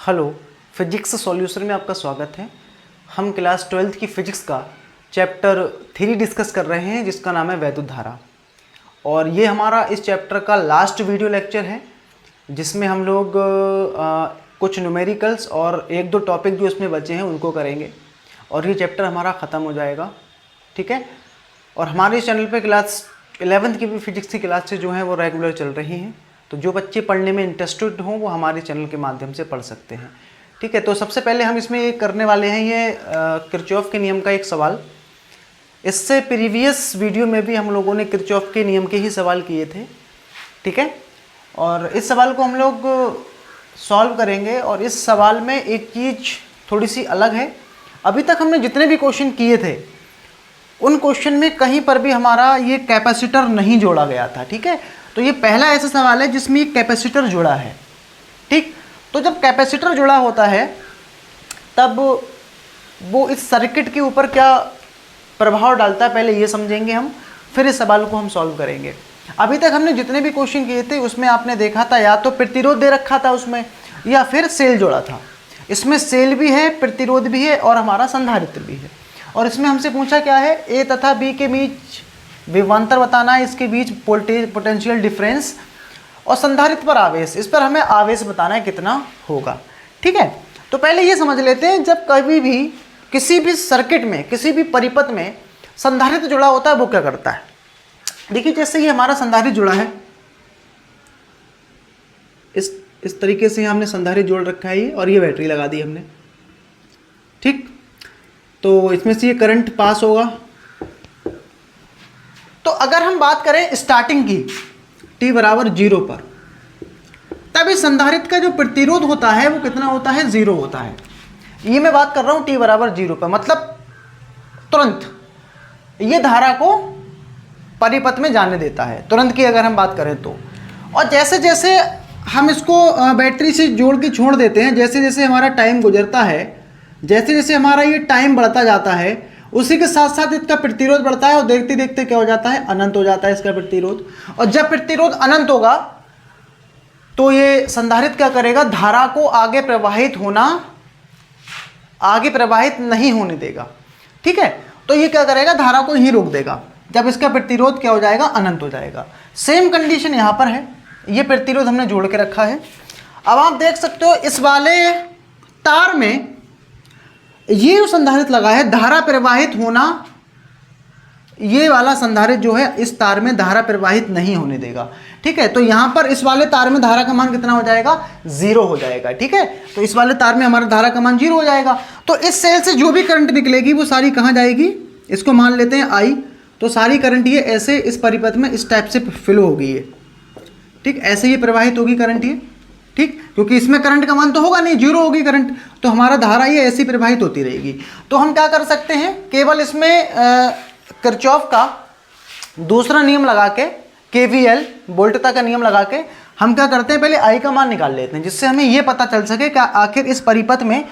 Hello, physics solution में आपका स्वागत है। हम क्लास 12th की फिजिक्स का चैप्टर 3 डिस्कस कर रहे हैं जिसका नाम है वैद्युत धारा। और ये हमारा इस चैप्टर का लास्ट वीडियो लेक्चर है जिसमें हम लोग कुछ न्यूमेरिकल्स और एक दो टॉपिक जो इसमें बचे हैं उनको करेंगे और ये चैप्टर हमारा ख़त्म हो जाएगा। ठीक है। और हमारे इस चैनल पे क्लास 11th की भी फिजिक्स की क्लासेस जो हैं वो रेगुलर चल रही हैं, तो जो बच्चे पढ़ने में इंटरेस्टेड हों वो हमारे चैनल के माध्यम से पढ़ सकते हैं। ठीक है। तो सबसे पहले हम इसमें ये करने वाले हैं ये किरचॉफ के नियम का एक सवाल। इससे प्रीवियस वीडियो में भी हम लोगों ने किरचॉफ के नियम के ही सवाल किए थे। ठीक है। और इस सवाल को हम लोग सॉल्व करेंगे और इस सवाल में एक चीज़ थोड़ी सी अलग है। अभी तक हमने जितने भी क्वेश्चन किए थे उन क्वेश्चन में कहीं पर भी हमारा ये कैपेसिटर नहीं जोड़ा गया था। ठीक है। तो ये पहला ऐसा सवाल है जिसमें एक कैपेसिटर जुड़ा है। ठीक। तो जब कैपेसिटर जुड़ा होता है तब वो इस सर्किट के ऊपर क्या प्रभाव डालता है पहले ये समझेंगे हम, फिर इस सवाल को हम सॉल्व करेंगे। अभी तक हमने जितने भी क्वेश्चन किए थे उसमें आपने देखा था या तो प्रतिरोध दे रखा था उसमें या फिर सेल जोड़ा था। इसमें सेल भी है, प्रतिरोध भी है और हमारा संधारित्र भी है। और इसमें हमसे पूछा क्या है, ए तथा बी के बीच विभवांतर बताना है, इसके बीच वोल्टेज पोटेंशियल डिफरेंस और संधारित्र पर आवेश, इस पर हमें आवेश बताना है कितना होगा। ठीक है। तो पहले ये समझ लेते हैं जब कभी भी किसी भी सर्किट में किसी भी परिपथ में संधारित्र जुड़ा होता है वो क्या करता है। देखिए जैसे ये हमारा संधारित्र जुड़ा है, इस तरीके से हमने संधारित्र जोड़ रखा है और ये बैटरी लगा दी हमने। ठीक। तो इसमें से ये करंट पास होगा। तो अगर हम बात करें स्टार्टिंग की t बराबर 0 पर, तब इस संधारित्र का जो प्रतिरोध होता है वो कितना होता है, 0 होता है। ये मैं बात कर रहा हूं t बराबर 0 पर, मतलब तुरंत ये धारा को परिपथ में जाने देता है, तुरंत की अगर हम बात करें तो। और जैसे जैसे हम इसको बैटरी से जोड़ के छोड़ देते हैं, जैसे जैसे हमारा टाइम गुजरता है, जैसे जैसे हमारा ये टाइम बढ़ता जाता है, उसी के साथ साथ इसका प्रतिरोध बढ़ता है और देखते देखते क्या हो जाता है, अनंत हो जाता है इसका प्रतिरोध। और जब प्रतिरोध अनंत होगा तो ये संधारित्र क्या करेगा, धारा को आगे प्रवाहित नहीं होने देगा। ठीक है। तो ये क्या करेगा, धारा को यहीं रोक देगा जब इसका प्रतिरोध क्या हो जाएगा, अनंत हो जाएगा। सेम कंडीशन यहां पर है, ये प्रतिरोध हमने जोड़ के रखा है। अब आप देख सकते हो इस वाले तार में ये जो संधारित्र लगा है, धारा प्रवाहित होना, ये वाला संधारित्र जो है इस तार में धारा प्रवाहित नहीं होने देगा। ठीक है। तो यहां पर इस वाले तार में धारा का मान कितना हो जाएगा, 0 हो जाएगा। ठीक है। तो इस वाले तार में हमारा धारा का मान 0 हो जाएगा। तो इस सेल से जो भी करंट निकलेगी वो सारी कहां जाएगी, इसको मान लेते हैं I। तो सारी करंट ये ऐसे इस परिपथ में इस टाइप से फ्लो होगी ये। ठीक। ऐसे ये प्रवाहित होगी करंट ये। ठीक। क्योंकि इसमें करंट का मान तो होगा नहीं, 0 होगी करंट, तो हमारा धारा ये ऐसी प्रवाहित होती रहेगी। तो हम क्या कर सकते हैं, केवल इसमें किरचॉफ का दूसरा नियम लगा के, KVL वोल्टता का नियम लगा के हम क्या करते हैं, पहले I का मान निकाल लेते हैं जिससे हमें ये पता चल सके कि आखिर इस परिपथ में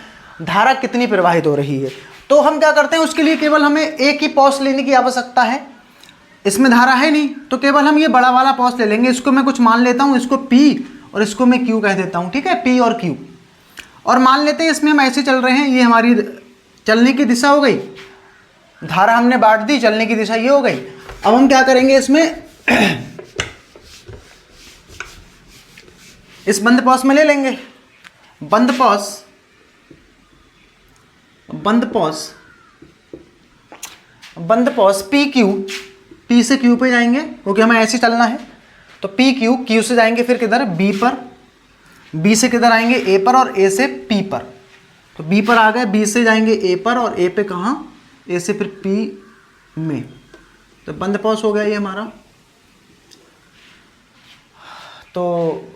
धारा कितनी प्रवाहित हो रही है। तो हम क्या करते हैं, उसके लिए केवल हमें एक ही पॉस लेने की आवश्यकता है। इसमें धारा है नहीं तो केवल हम ये बड़ा वाला पॉस ले लेंगे। इसको मैं कुछ मान लेता हूँ, इसको P और इसको मैं Q कह देता हूँ। ठीक है। P और Q। और मान लेते हैं इसमें हम ऐसे चल रहे हैं, ये हमारी चलने की दिशा हो गई, धारा हमने बांट दी, चलने की दिशा ये हो गई। अब हम क्या करेंगे, इसमें इस बंद पॉस में ले लेंगे, बंद पॉस P से Q पे जाएंगे क्योंकि हमें ऐसे चलना है। तो Q से जाएंगे फिर किधर, B पर, B से किधर आएंगे, A पर, और A से P पर। तो B पर आ गए, B से जाएंगे A पर और A पे कहाँ, A से फिर P में। तो बंद पॉस हो गया ये हमारा। तो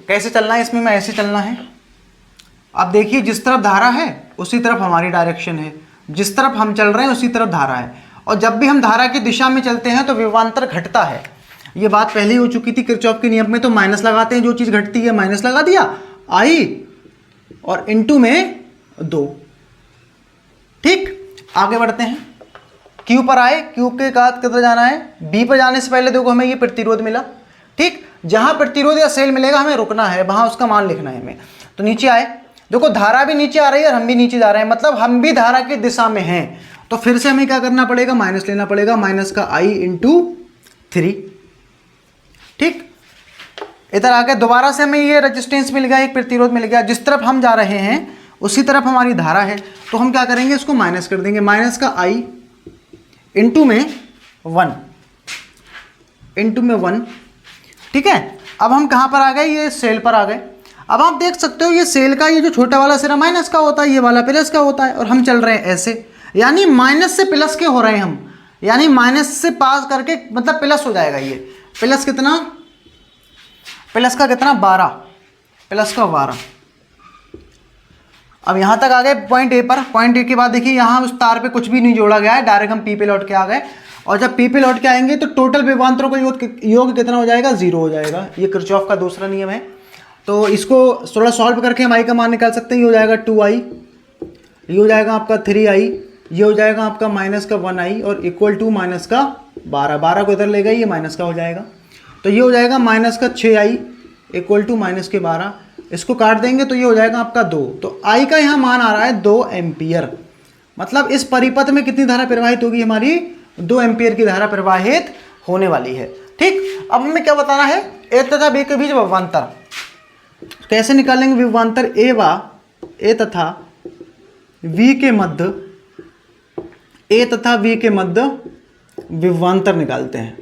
कैसे चलना है इसमें, में ऐसे चलना है। अब देखिए जिस तरफ धारा है उसी तरफ हमारी डायरेक्शन है, जिस तरफ हम चल रहे हैं उसी तरफ धारा है। और जब भी हम धारा की दिशा में चलते हैं तो विभवांतर घटता है। ये बात पहले ही हो चुकी थी किरचॉफ के नियम में। तो माइनस लगाते हैं, जो चीज़ घटती है माइनस लगा दिया I और इनटू में 2। ठीक। आगे बढ़ते हैं, Q पर आए, Q के बाद किधर जाना है, B पर जाने से पहले देखो हमें ये प्रतिरोध मिला। ठीक। जहां प्रतिरोध या सेल मिलेगा हमें रुकना है, वहां उसका मान लिखना है हमें। तो नीचे आए, देखो धारा भी नीचे आ रही है और हम भी नीचे जा रहे हैं, मतलब हम भी धारा की दिशा में हैं। तो फिर से हमें क्या करना पड़ेगा, माइनस लेना पड़ेगा, माइनस का I इंटू 3। ठीक, इधर आके दोबारा से हमें ये रेजिस्टेंस मिल गया, एक प्रतिरोध मिल गया। जिस तरफ हम जा रहे हैं उसी तरफ हमारी धारा है, तो हम क्या करेंगे, इसको माइनस कर देंगे। माइनस का I इंटू में 1, इंटू में 1। ठीक है, अब हम कहाँ पर आ गए, ये सेल पर आ गए। अब आप देख सकते हो ये सेल का ये जो छोटा वाला सिरा माइनस का होता है, ये वाला प्लस का होता है, और हम चल रहे हैं ऐसे, यानी माइनस से प्लस के हो रहे हैं हम, यानी माइनस से पास करके मतलब प्लस हो जाएगा। ये प्लस कितना, प्लस का कितना 12, प्लस का 12। अब यहाँ तक आ गए पॉइंट ए पर। पॉइंट ए के बाद देखिए यहाँ उस तार पे कुछ भी नहीं जोड़ा गया है, डायरेक्ट हम पी पे लौट के आ गए। और जब पी पे लौट के आएंगे तो टोटल विभवांतरों का योग कितना हो जाएगा, 0 हो जाएगा। ये किरचॉफ का दूसरा नियम है। तो इसको थोड़ा सॉल्व करके हम आई का मान निकाल सकते हैं। ये हो जाएगा 2i, ये हो जाएगा आपका 3i, ये हो जाएगा आपका माइनस का 1i, और इक्वल टू माइनस का 12। 12 को इधर ले गई, ये माइनस का हो जाएगा। तो ये हो जाएगा माइनस का 6i इक्वल टू माइनस के 12। इसको काट देंगे तो ये हो जाएगा आपका 2। तो आई का यहाँ मान आ रहा है 2 एम्पियर। मतलब इस परिपथ में कितनी धारा प्रवाहित होगी, हमारी 2 एम्पियर की धारा प्रवाहित होने वाली है। ठीक, अब हमें क्या बताना है, ए तथा बी के बीच विभवांतर कैसे निकालेंगे। विभवांतर ए तथा वी के मध्य, ए तथा वी के मध्य विभवांतर निकालते हैं।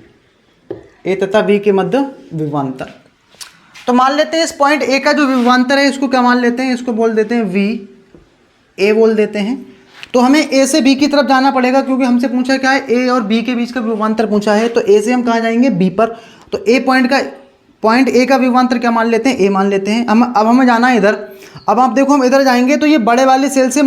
ए तथा वी के मध्य विभवांतर, तो मान लेते हैं इस पॉइंट ए का जो विभवांतर है इसको क्या मान लेते हैं, इसको बोल देते हैं वी ए बोल देते हैं। तो हमें ए से बी की तरफ जाना पड़ेगा, क्योंकि हमसे पूछा क्या है, ए और बी के बीच का विभवांतर पूछा है। तो ए से हम कहाँ जाएंगे, बी पर। तो ए पॉइंट ए का विभवांतर क्या मान लेते हैं, ए मान लेते हैं। अब हमें जाना है इधर। अब आप देखो हम इधर जाएंगे तो ये बड़े वाले सेल से,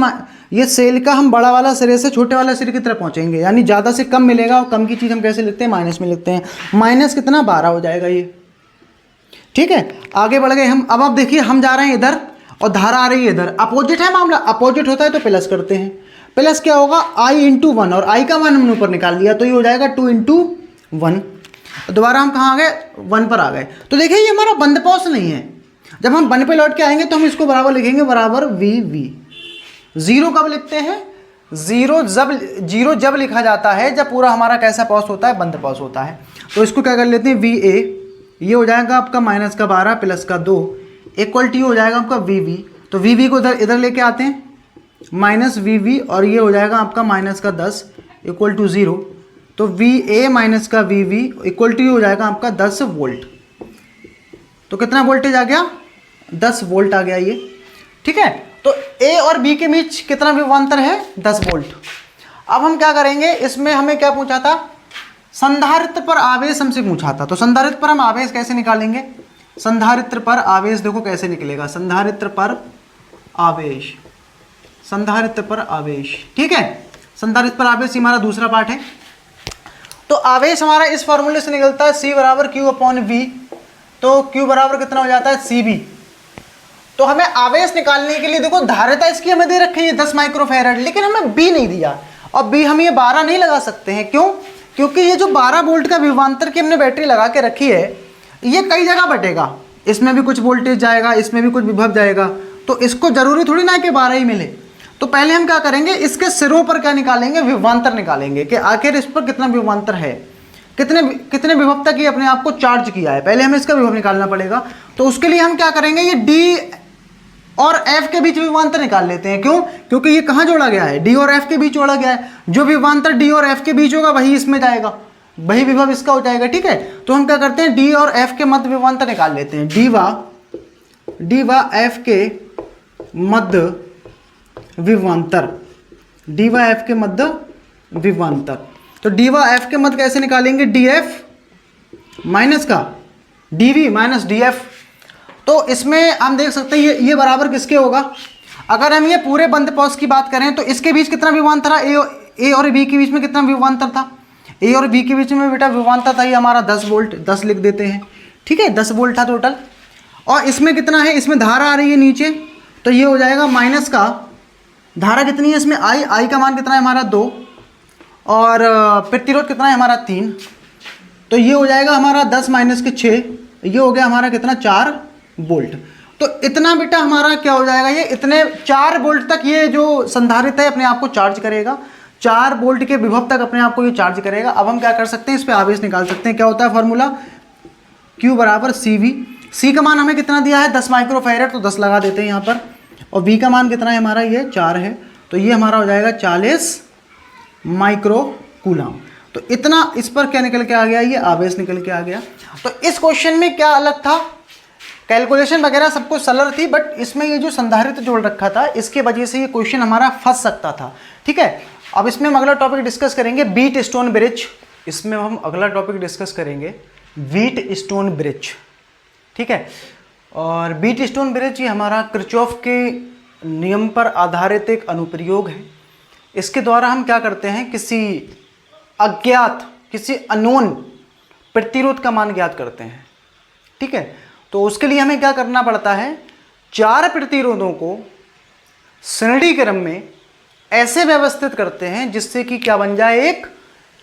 ये सेल का हम बड़ा वाला सिरे से छोटे वाले सिरे की तरफ पहुँचेंगे, यानी ज़्यादा से कम मिलेगा। और कम की चीज़ हम कैसे लिखते हैं, माइनस में लिखते हैं। माइनस कितना 12 हो जाएगा ये। ठीक है, आगे बढ़ गए हम। अब आप देखिए हम जा रहे हैं इधर और धारा आ रही है इधर। अपोजिट है मामला, अपोजिट होता है तो प्लस करते हैं। प्लस क्या होगा, I इंटू 1, और I का मान हमने ऊपर निकाल लिया तो ये हो जाएगा 2 इंटू 1। दोबारा हम कहाँ आ गए, 1 पर आ गए। तो देखिए ये हमारा बंद पॉस नहीं है। जब हम 1 पे लौट के आएंगे तो हम इसको बराबर लिखेंगे, बराबर वी। 0 कब लिखते हैं, 0 जब लिखा जाता है जब पूरा हमारा कैसा पॉस होता है, बंद पॉस होता है। तो इसको क्या कर लेते हैं, वी ए, ये हो जाएगा आपका माइनस का 12 प्लस का 2 इक्वल टू हो जाएगा आपका वी। तो वी को इधर लेके आते हैं, माइनस वी, और ये हो जाएगा आपका माइनस का 10 इक्वल टू 0। तो वी ए माइनस का वी इक्वल टू हो जाएगा आपका 10 वोल्ट। तो कितना वोल्टेज आ गया, 10 वोल्ट आ गया ये। ठीक है, तो ए और बी के बीच कितना विभवांतर है, 10 वोल्ट। अब हम क्या करेंगे, इसमें हमें क्या पूछा था, संधारित्र पर आवेश हमसे पूछा था। तो संधारित्र पर हम आवेश कैसे निकालेंगे, संधारित्र पर आवेश देखो कैसे निकलेगा, संधारित्र पर आवेश, संधारित्र पर आवेश। ठीक है, संधारित्र पर आवेश हमारा दूसरा पार्ट है। तो आवेश हमारा इस फॉर्मूले से निकलता है, C बराबर Q अपॉन V। तो Q बराबर कितना हो जाता है, CB। तो हमें आवेश निकालने के लिए देखो धारिता इसकी हमें दे रखी है 10 माइक्रोफैराड, लेकिन हमें B नहीं दिया। और B हम ये 12 नहीं लगा सकते हैं, क्यों, क्योंकि ये जो 12 वोल्ट का विभवांतर की हमने बैटरी लगा के रखी है, ये कई जगह बटेगा। इसमें भी कुछ वोल्टेज जाएगा, इसमें भी कुछ विभव जाएगा। तो इसको जरूरी थोड़ी ना कि 12 ही मिले। तो पहले हम क्या करेंगे, इसके सिरों पर क्या निकालेंगे, विभवांतर निकालेंगे कि आखिर इस पर कितना विभवांतर है, कितने विभव तक ये अपने आप को चार्ज किया है। पहले हमें इसका विभव निकालना पड़ेगा। तो उसके लिए हम क्या करेंगे, ये डी और एफ के बीच विभवांतर निकाल लेते हैं। क्यों, क्योंकि ये कहाँ जोड़ा गया है, डी और एफ के बीच जोड़ा गया है। जो विभवांतर डी और एफ के बीच होगा वही इसमें जाएगा, वही विभव इसका हो जाएगा। ठीक है, तो हम क्या करते हैं, डी और एफ के मध्य विभवांतर निकाल लेते हैं। डी व एफ के मध्य विभवांतर, डी व एफ के मध्य विभवांतर। तो डी व एफ के मध्य कैसे निकालेंगे, डी एफ माइनस का D V minus D F. तो इसमें हम देख सकते हैं ये बराबर किसके होगा। अगर हम ये पूरे बंद पॉज की बात करें तो इसके बीच कितना विभवांतर था, ए और बी के बीच में कितना विभवांतर था, ए और बी के बीच में बेटा विभवांतर था ये हमारा 10 वोल्ट, 10 लिख देते हैं। ठीक है, 10 वोल्ट था टोटल। और इसमें कितना है, इसमें धारा आ रही है नीचे, तो ये हो जाएगा माइनस का, धारा कितनी है इसमें, आई का मान कितना है हमारा 2, और प्रतिरोध कितना है हमारा 3। तो ये हो जाएगा हमारा 10 माइनस के 6, ये हो गया हमारा कितना 4 वोल्ट। तो इतना बेटा हमारा क्या हो जाएगा, ये इतने 4 वोल्ट तक ये जो संधारित्र है अपने आप को चार्ज करेगा, 4 वोल्ट के विभव तक अपने आप को ये चार्ज करेगा। अब हम क्या कर सकते हैं, इस पे आवेश निकाल सकते हैं। क्या होता है फॉर्मूला, Q बराबर CV। C का मान हमें कितना दिया है 10 माइक्रोफैरड, तो 10 लगा देते हैं यहाँ पर। और V का मान कितना है हमारा, ये 4 है, तो ये हमारा हो जाएगा 40 माइक्रो कूलम। तो इतना इस पर क्या निकल के आ गया, ये आवेश निकल के आ गया। तो इस क्वेश्चन में क्या अलग था, कैलकुलेशन वगैरह सब कुछ सरल थी, बट इसमें ये जो संधारित्र जोड़ रखा था इसके वजह से ये क्वेश्चन हमारा फंस सकता था। ठीक है, अब इसमें हम अगला टॉपिक डिस्कस करेंगे व्हीट स्टोन ब्रिज। इसमें हम अगला टॉपिक डिस्कस करेंगे व्हीट स्टोन ब्रिज। ठीक है, और व्हीट स्टोन ब्रिज ये हमारा किरचॉफ के नियम पर आधारित एक अनुप्रयोग है। इसके द्वारा हम क्या करते हैं, किसी अज्ञात, किसी अननोन प्रतिरोध का मान ज्ञात करते हैं। ठीक है, तो उसके लिए हमें क्या करना पड़ता है, 4 प्रतिरोधों को श्रेणी क्रम में ऐसे व्यवस्थित करते हैं जिससे कि क्या बन जाए, एक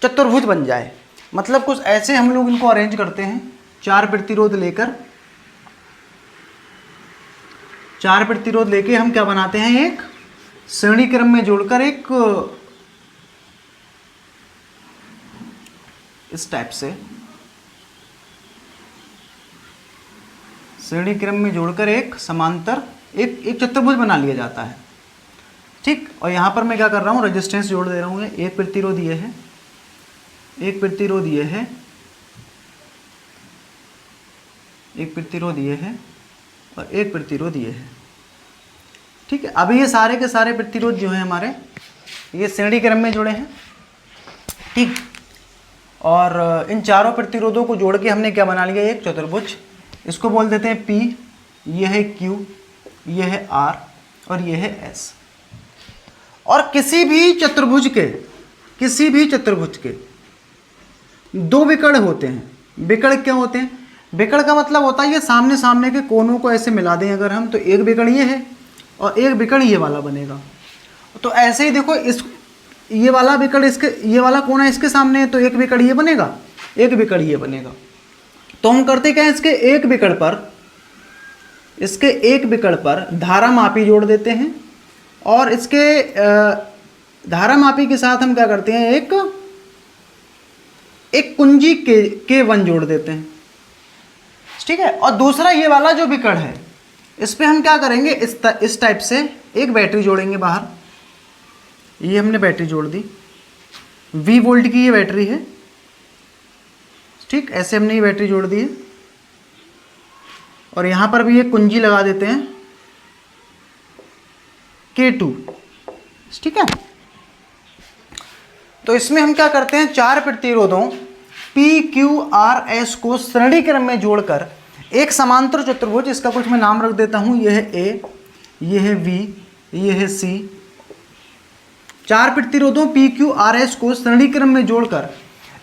चतुर्भुज बन जाए। मतलब कुछ ऐसे हम लोग इनको अरेंज करते हैं, 4 प्रतिरोध लेकर, 4 प्रतिरोध लेके हम क्या बनाते हैं, एक श्रेणी क्रम में जोड़कर एक इस टाइप से श्रेणी क्रम में जोड़कर एक समांतर एक चतुर्भुज बना लिया जाता है। ठीक, और यहाँ पर मैं क्या कर रहा हूँ, रेजिस्टेंस जोड़ दे रहा हूँ। एक प्रतिरोध ये है, एक प्रतिरोध ये है, एक प्रतिरोध ये है, और एक प्रतिरोध ये है। ठीक है, अभी ये सारे के सारे प्रतिरोध जो हैं हमारे, ये श्रेणी क्रम में जुड़े हैं। ठीक, और इन चारों प्रतिरोधों को जोड़ के हमने क्या बना लिया, एक चतुर्भुज। इसको बोल देते हैं P, ये है Q, ये है R, और ये है S। और किसी भी चतुर्भुज के 2 विकर्ण होते हैं। विकर्ण क्या होते हैं, विकर्ण का मतलब होता है ये सामने सामने के कोनों को ऐसे मिला दें अगर हम, तो एक विकर्ण ये है और एक विकर्ण ये वाला बनेगा। तो ऐसे ही देखो, इस ये वाला विकर्ण इसके, ये वाला कोना इसके सामने है, तो एक विकर्ण ये बनेगा, एक विकर्ण ये बनेगा। तो हम करते क्या है, इसके एक विकर्ण पर धारा मापी जोड़ देते हैं, और इसके धारा मापी के साथ हम क्या करते हैं, एक कुंजी के 1 जोड़ देते हैं। ठीक है, और दूसरा ये वाला जो विकर्ण है, इस पे हम क्या करेंगे, इस टाइप से एक बैटरी जोड़ेंगे बाहर। ये हमने बैटरी जोड़ दी, V वोल्ट की ये बैटरी है। ठीक, ऐसे हमने ये बैटरी जोड़ दी है, और यहाँ पर भी एक कुंजी लगा देते हैं K2। ठीक है, तो इसमें हम क्या करते हैं, 4 प्रतिरोधों P, Q, R, S को श्रेणी क्रम में जोड़कर एक समांतर चतुर्भुज, इसका कुछ मैं नाम रख देता हूं, यह है A, यह है V, यह है C। 4 प्रतिरोधों P, Q, R, S को श्रेणी क्रम में जोड़कर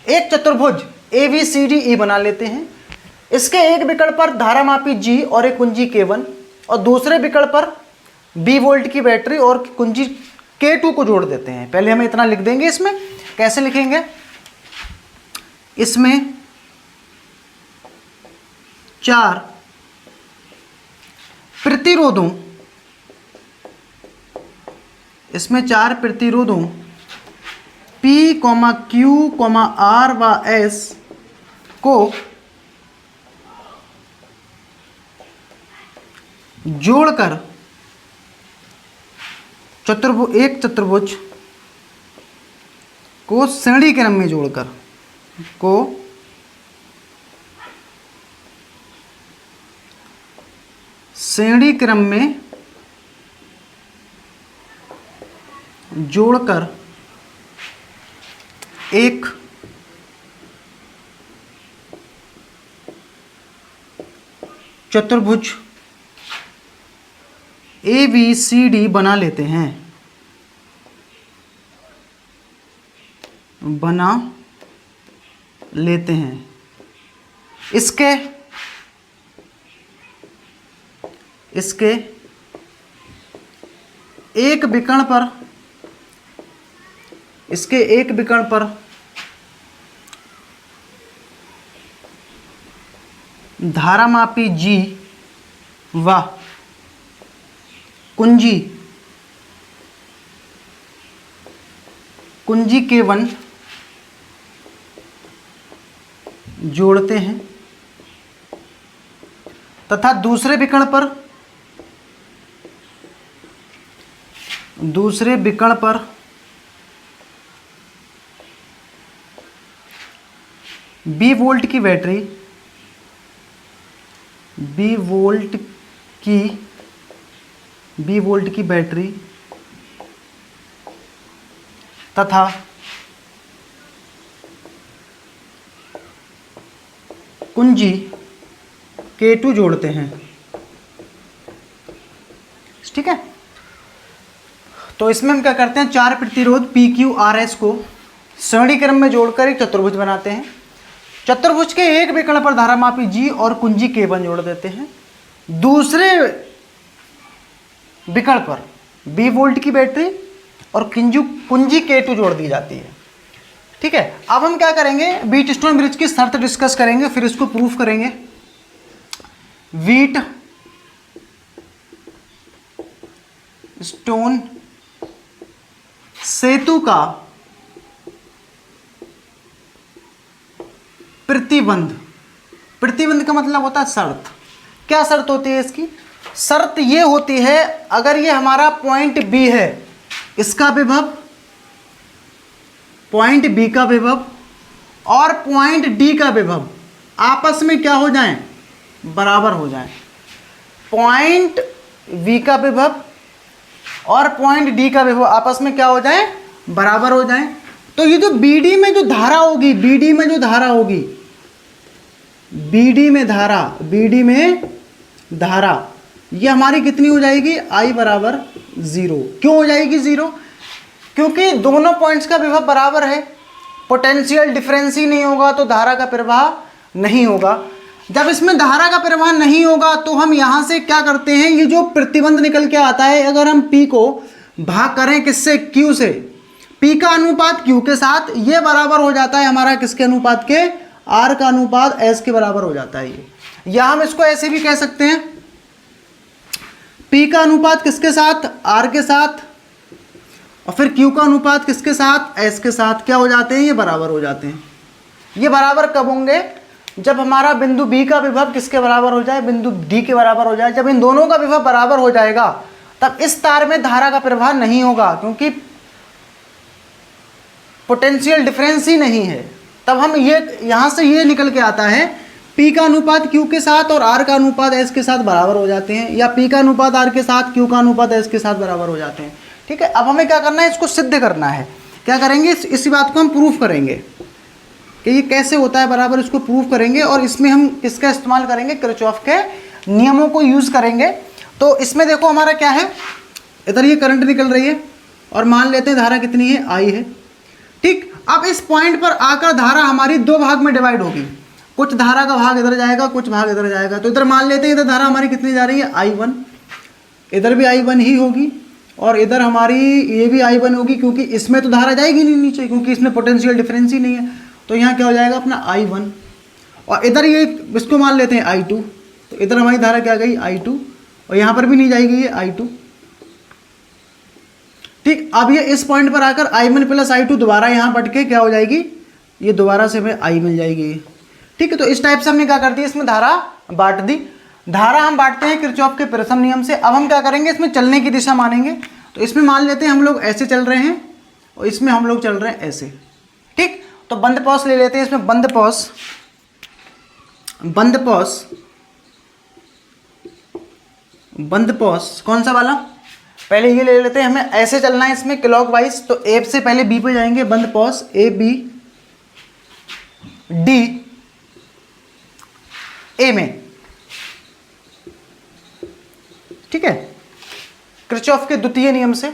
एक चतुर्भुज ABCDE बना लेते हैं। इसके एक विकर्ण पर धारा मापी G और एक कुंजी K1, और दूसरे विकर्ण पर B वोल्ट की बैटरी और कुंजी K2 को जोड़ देते हैं। पहले हम इतना लिख देंगे, इसमें कैसे लिखेंगे, इसमें 4 प्रतिरोधों, इसमें 4 प्रतिरोधों P, Q, R व S को जोड़कर एक चतुर्भुज को श्रेणी क्रम में जोड़कर श्रेणी क्रम में जोड़कर एक चतुर्भुज ABCD बना लेते हैं, इसके एक विकर्ण पर धारा मापी G व कुंजी K1 जोड़ते हैं तथा दूसरे विकर्ण पर B वोल्ट की बैटरी तथा कुंजी K2 जोड़ते हैं। ठीक है, तो इसमें हम क्या करते हैं, 4 प्रतिरोध PQRS को श्रेणी क्रम में जोड़कर एक चतुर्भुज बनाते हैं। चतुर्भुज के एक विकर्ण पर धारामापी G और कुंजी K1 जोड़ देते हैं। दूसरे विकर्ण पर B वोल्ट की बैटरी और कुंजी K2 जोड़ दी जाती है। ठीक है, अब हम क्या करेंगे, व्हीट स्टोन ब्रिज की शर्त डिस्कस करेंगे, फिर इसको प्रूफ करेंगे। व्हीट स्टोन सेतु का प्रतिबंध का मतलब होता है शर्त। क्या शर्त होती है इसकी? शर्त ये होती है, अगर ये हमारा पॉइंट B है, इसका विभव, पॉइंट B का विभव और पॉइंट D का विभव आपस में क्या हो जाएं, बराबर हो जाएं। पॉइंट V का विभव और पॉइंट D का विभव आपस में क्या हो जाएं, बराबर हो जाएं। तो ये जो BD में जो धारा होगी, BD में धारा ये हमारी कितनी हो जाएगी, I बराबर 0। क्यों हो जाएगी 0? क्योंकि दोनों पॉइंट्स का विभव बराबर है, पोटेंशियल डिफरेंस ही नहीं होगा तो धारा का प्रवाह नहीं होगा। जब इसमें धारा का प्रवाह नहीं होगा तो हम यहाँ से क्या करते हैं, ये जो प्रतिबंध निकल के आता है, अगर हम P को भाग करें किससे, Q से, P का अनुपात Q के साथ, ये बराबर हो जाता है हमारा किसके अनुपात के, R का अनुपात S के बराबर हो जाता है ये। या हम इसको ऐसे भी कह सकते हैं, P का अनुपात किसके साथ, R के साथ, और फिर Q का अनुपात किसके साथ, S के साथ, क्या हो जाते हैं, ये बराबर हो जाते हैं। ये बराबर कब होंगे, जब हमारा बिंदु B का विभव किसके बराबर हो जाए, बिंदु D के बराबर हो जाए। जब इन दोनों का विभव बराबर हो जाएगा तब इस तार में धारा का प्रवाह नहीं होगा, क्योंकि पोटेंशियल डिफरेंस ही नहीं है। तब हम ये यहाँ से ये निकल के आता है, P का अनुपात Q के साथ और R का अनुपात S के साथ बराबर हो जाते हैं, या P का अनुपात R के साथ, Q का अनुपात S के साथ बराबर हो जाते हैं। ठीक है, अब हमें क्या करना है, इसको सिद्ध करना है। क्या करेंगे, इसी बात को हम प्रूफ करेंगे कि ये कैसे होता है बराबर, इसको प्रूफ करेंगे। और इसमें हम किसका इस्तेमाल करेंगे, किरचॉफ के नियमों को यूज़ करेंगे। तो इसमें देखो हमारा क्या है, इधर ये करंट निकल रही है और मान लेते हैं धारा कितनी है, I है। ठीक, अब इस पॉइंट पर आकर धारा हमारी दो भाग में डिवाइड होगी, कुछ धारा का भाग इधर जाएगा, कुछ भाग इधर जाएगा। तो इधर मान लेते हैं इधर धारा हमारी कितनी जा रही है, I1, इधर भी I1 ही होगी और इधर हमारी ये भी I1 होगी, क्योंकि इसमें तो धारा जाएगी नहीं नीचे, क्योंकि इसमें पोटेंशियल डिफरेंस ही नहीं है। तो यहाँ क्या हो जाएगा अपना I1, और इधर ये इसको मान लेते हैं I2, तो इधर हमारी धारा क्या गई, I2, और यहाँ पर भी नहीं जाएगी ये I2। ठीक, अब ये इस पॉइंट पर आकर I1 प्लस I2 दोबारा यहाँ बढ़ के क्या हो जाएगी, ये दोबारा से हमें I मिल जाएगी। ठीक है, तो इस टाइप से हमने क्या कर दिया, इसमें धारा बांट दी। धारा हम बांटते हैं किरचॉफ के प्रथम नियम से। अब हम क्या करेंगे, इसमें चलने की दिशा मानेंगे। तो इसमें मान लेते हैं हम लोग ऐसे चल रहे हैं और इसमें हम लोग चल रहे हैं ऐसे। ठीक, तो बंद पॉज ले लेते हैं, इसमें बंद पॉज कौन सा वाला, पहले ये ले लेते हैं, हमें ऐसे चलना है इसमें क्लॉकवाइज। तो ए से पहले बी पे जाएंगे, बंद pause, A B D A में। ठीक है, किरचॉफ के द्वितीय नियम से।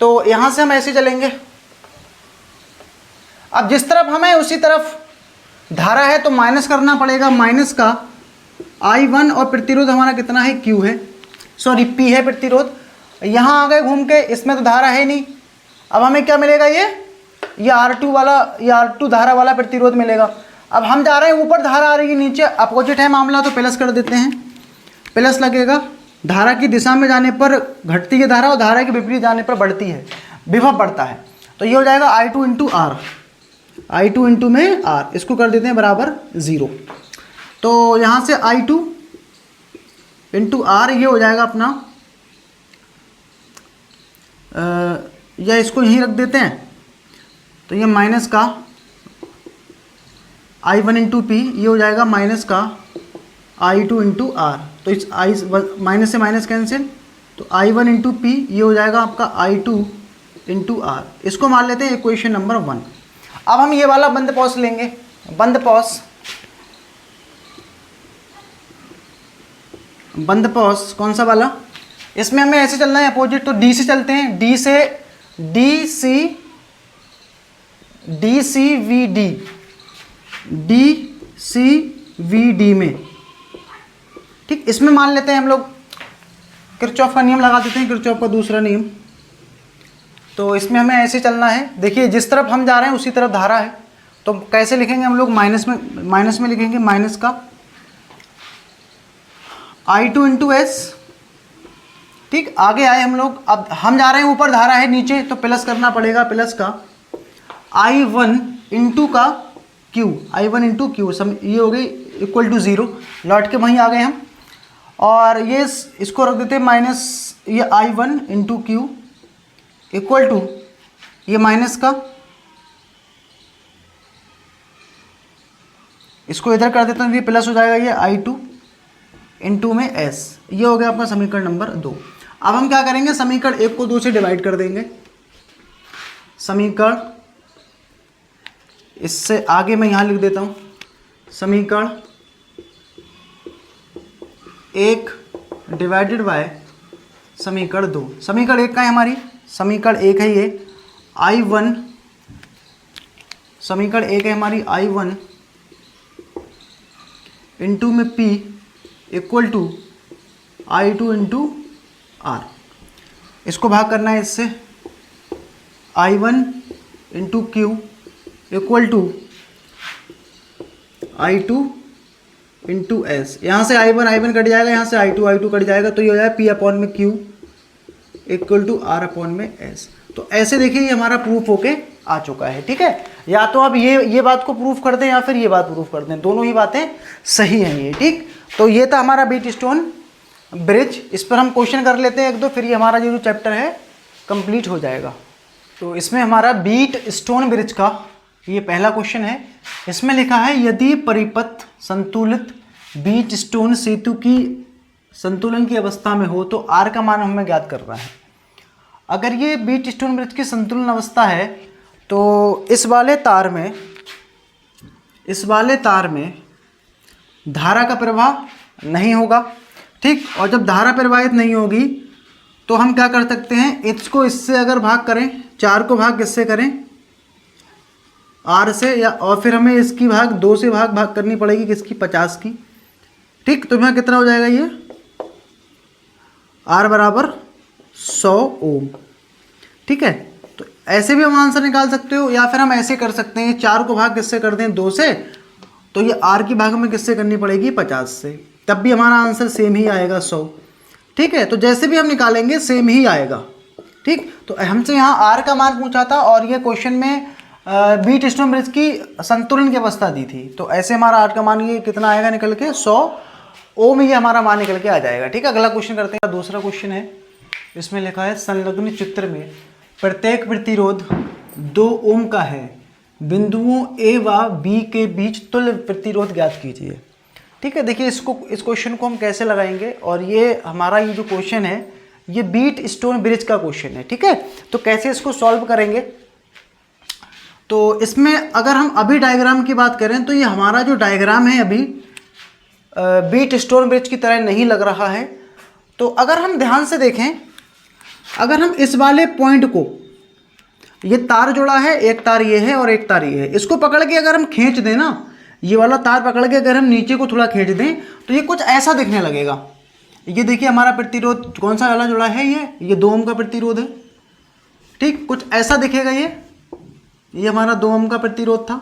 तो यहां से हम ऐसे चलेंगे। अब जिस तरफ हमें उसी तरफ धारा है तो माइनस करना पड़ेगा, माइनस का I1, और प्रतिरोध हमारा कितना है, Q है, सॉरी P है प्रतिरोध। यहाँ आ गए घूम के, इसमें तो धारा है नहीं। अब हमें क्या मिलेगा, ये R2 वाला, ये R2 धारा वाला प्रतिरोध मिलेगा। अब हम जा रहे हैं ऊपर, धारा आ रही है नीचे, अपोजिट है मामला, तो प्लस कर देते हैं, प्लस लगेगा धारा की दिशा में जाने पर घटती है धारा और धारा के विपरीत जाने पर बढ़ती है, विभव बढ़ता है। तो ये हो जाएगा I2 इंटू आर, I2 इंटू में आर, इसको कर देते हैं बराबर 0। तो यहाँ से I2 इंटू आर ये हो जाएगा अपना, या इसको यहीं रख देते हैं, तो ये माइनस का I1 इंटू पी, ये हो जाएगा माइनस का I2 इंटू आर। तो इस आई माइनस से माइनस कैंसिल, तो I1 इंटू पी ये हो जाएगा आपका I2 इंटू आर। इसको मान लेते हैं इक्वेशन नंबर 1। अब हम ये वाला बंद पॉज लेंगे, बंद पॉज कौन सा वाला, इसमें हमें ऐसे चलना है अपोजिट, तो डी से चलते हैं, डी सी वी डी में, ठीक। इसमें मान लेते हैं हम लोग किरचॉफ का नियम लगा देते हैं, किरचॉफ का दूसरा नियम। तो इसमें हमें ऐसे चलना है, देखिए जिस तरफ हम जा रहे हैं उसी तरफ धारा है, तो कैसे लिखेंगे हम लोग, माइनस में लिखेंगे, माइनस का I2 इंटू एस, ठीक। आगे आए हम लोग, अब हम जा रहे हैं ऊपर, धारा है नीचे, तो प्लस करना पड़ेगा, प्लस का I1 इंटू का Q, I1 इंटू क्यू, ये हो गई इक्वल टू 0, लौट के वहीं आ गए हम। और ये इसको रख देते हैं माइनस, ये I1 into Q equal to ये माइनस का, इसको इधर कर देते हैं, ये प्लस हो जाएगा, ये I2 इंटू में S। ये हो गया आपका समीकरण नंबर 2। अब हम क्या करेंगे, समीकरण 1 को 2 से डिवाइड कर देंगे। समीकरण, इससे आगे मैं यहाँ लिख देता हूँ, समीकरण 1 डिवाइडेड बाय समीकरण 2। समीकरण 1 का है हमारी, समीकरण 1 है ये I1, समीकरण 1 है हमारी I1 इंटू में P equal to I2 into R. इसको भाग करना है इससे, I1 into Q equal to I2 into S. यहाँ से I1 कट जाएगा, यहाँ से I2 कट जाएगा, तो ये हो जाएगा P अपॉन में Q equal to R upon में S। तो ऐसे देखिए ये हमारा प्रूफ होके आ चुका है, ठीक है। या तो आप ये बात को प्रूफ कर दें या फिर ये बात प्रूफ कर दें, दोनों ही बातें सही हैं ये, ठीक। तो ये था हमारा बीट स्टोन ब्रिज, इस पर हम क्वेश्चन कर लेते हैं 1-2, फिर ये हमारा जो चैप्टर है कंप्लीट हो जाएगा। तो इसमें हमारा बीट स्टोन ब्रिज का ये पहला क्वेश्चन है। इसमें लिखा है यदि परिपथ संतुलित बीट स्टोन सेतु की संतुलन की अवस्था में हो तो आर का मान हमें ज्ञात करना है। अगर ये बीट स्टोन ब्रिज की संतुलन अवस्था है तो इस वाले तार में धारा का प्रवाह नहीं होगा, ठीक। और जब धारा प्रवाहित नहीं होगी तो हम क्या कर सकते हैं, इसको इससे अगर भाग करें, 4 को भाग किससे करें, R से, या और फिर हमें इसकी भाग 2 से भाग करनी पड़ेगी, किसकी, 50 की, ठीक। तो यहाँ कितना हो जाएगा, ये R बराबर 100 ओम, ठीक है। तो ऐसे भी हम आंसर निकाल सकते हो, या फिर हम ऐसे कर सकते हैं, 4 को भाग किससे कर दें, 2 से, तो ये R की भाग हमें किससे करनी पड़ेगी, 50 से, तब भी हमारा आंसर सेम ही आएगा 100, ठीक है। तो जैसे भी हम निकालेंगे सेम ही आएगा, ठीक। तो हमसे यहाँ R का मान पूछा था और ये क्वेश्चन में बीट स्टोन ब्रिज की संतुलन की अवस्था दी थी, तो ऐसे हमारा R का मान ये कितना आएगा निकल के, 100 ओम, ये हमारा मान निकल के आ जाएगा, ठीक है। अगला क्वेश्चन करते हैं, दूसरा क्वेश्चन है, इसमें लिखा है संलग्न चित्र में प्रत्येक प्रतिरोध 2 ओम का है, बिंदुओं ए व बी के बीच तुल्य प्रतिरोध ज्ञात कीजिए, ठीक है। देखिए इस क्वेश्चन को हम कैसे लगाएंगे, और ये हमारा ये जो क्वेश्चन है ये बीट स्टोन ब्रिज का क्वेश्चन है, ठीक है। तो कैसे इसको सॉल्व करेंगे, तो इसमें अगर हम अभी डायग्राम की बात करें तो ये हमारा जो डायग्राम है अभी बीट स्टोन ब्रिज की तरह नहीं लग रहा है। तो अगर हम ध्यान से देखें, अगर हम इस वाले पॉइंट को, ये तार जोड़ा है, एक तार ये है और एक तार ये है, इसको पकड़ के अगर हम खींच दें ना, ये वाला तार पकड़ के अगर हम नीचे को थोड़ा खींच दें तो ये कुछ ऐसा दिखने लगेगा। ये देखिए हमारा प्रतिरोध कौन सा वाला जोड़ा है, ये 2 ओम का प्रतिरोध है, ठीक। कुछ ऐसा दिखेगा, ये हमारा 2 ओम का प्रतिरोध था,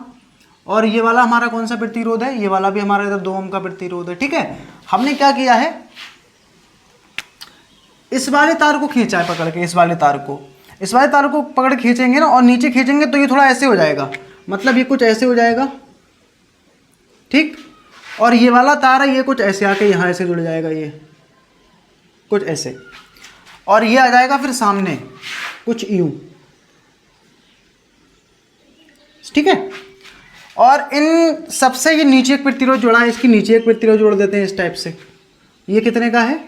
और ये वाला हमारा कौन सा प्रतिरोध है, ये वाला भी हमारा इधर 2 ओम का प्रतिरोध है, ठीक है। हमने क्या किया है, इस वाले तार को खींचा है पकड़ के, इस वाले तार को पकड़ के खींचेंगे ना, और नीचे खींचेंगे तो ये थोड़ा ऐसे हो जाएगा, मतलब ये कुछ ऐसे हो जाएगा, ठीक। और ये वाला तार है, ये कुछ ऐसे आके यहाँ ऐसे जुड़ जाएगा, ये कुछ ऐसे, और ये आ जाएगा फिर सामने कुछ यूं, ठीक है। और इन सबसे ये नीचे एक प्रतिरोध जोड़ा है, इसकी नीचे एक प्रतिरोध जोड़ देते हैं इस टाइप से। ये कितने का है,